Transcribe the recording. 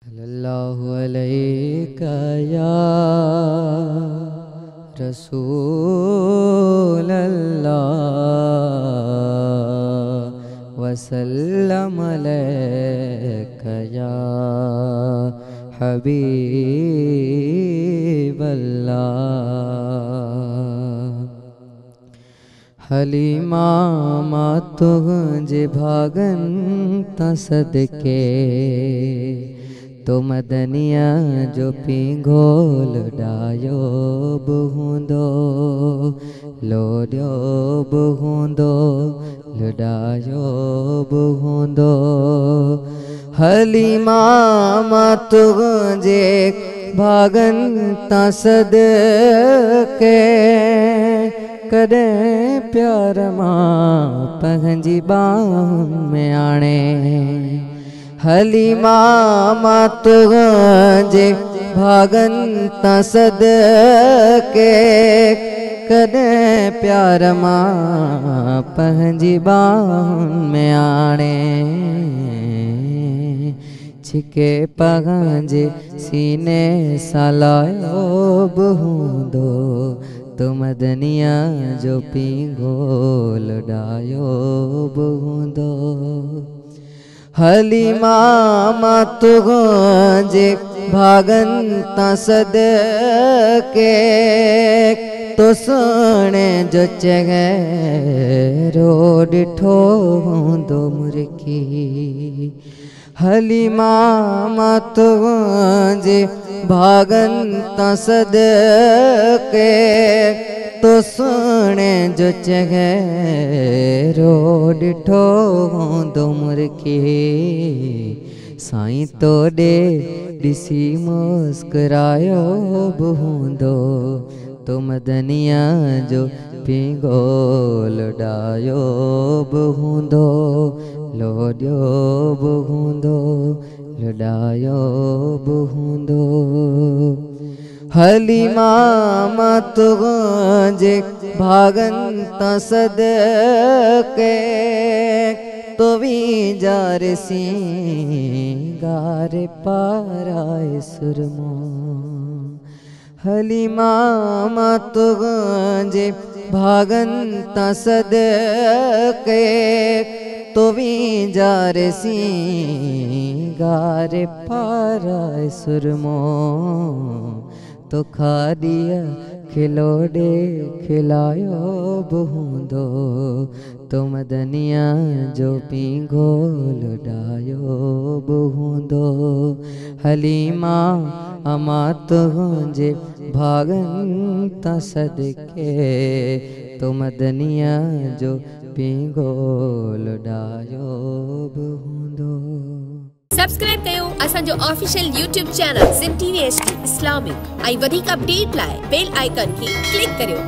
सल्लल्लाहु अलैका या रसूल अल्लाह वसल्लम अलैका या हबीब अल्लाह। हलीमा तुझे भागन तसदके तो मदनिया जो पिंगोल डायो बुहुंदो लोड्यो बुहुंदो लुडायो बुहुंदो। हलीमा तुझे भागन तसदके कदे प्यार मां पंहिंजी बाहुन में आणे। हलीमा तुझे भागन तसदके कदे प्यार मां पंहिंजी बाहुन में आणे। छिके पंहिंजे सीने सालायो बुहुंदो तो मदनिया जो पिंगोल डायो बुहुंदो। हलीमा तुझे भागन तसदके तो सुने जो चेहरो डिठो हुंदो मुर्की। हलीमा तुझे भागन तसदके तो सुने जो चेहरो डिठो हुंदो मुर्की। साईं तोड़े दिसी मुस्कुरायो बुहुंदो तो मदनिया जो पिंगोल डायो बुहुंदो लोड्यो बुहुंदो लुडायो बुहुंदो। हलीमा तुझे भागन तसदके तो वीजार सिंगार पाराए सुरमो। हलीमा तुझे भागन तसदके तो वीजार सिंगार पाराए सुरमो। तो खादिया खिलोड़े खिलायो बुहुंदो तो मदनिया जो पिंगोल डायो बुहुंदो। हलीमा तुझे भागन तसदके तो मदनिया जो पिंगोल डायो बुहुंदो। सब्सक्राइब कयो असांजो official YouTube channel Sindh TV HD Islamic ऐं वधीक अपडेट लाइ बेल आइकन खे क्लिक करियो।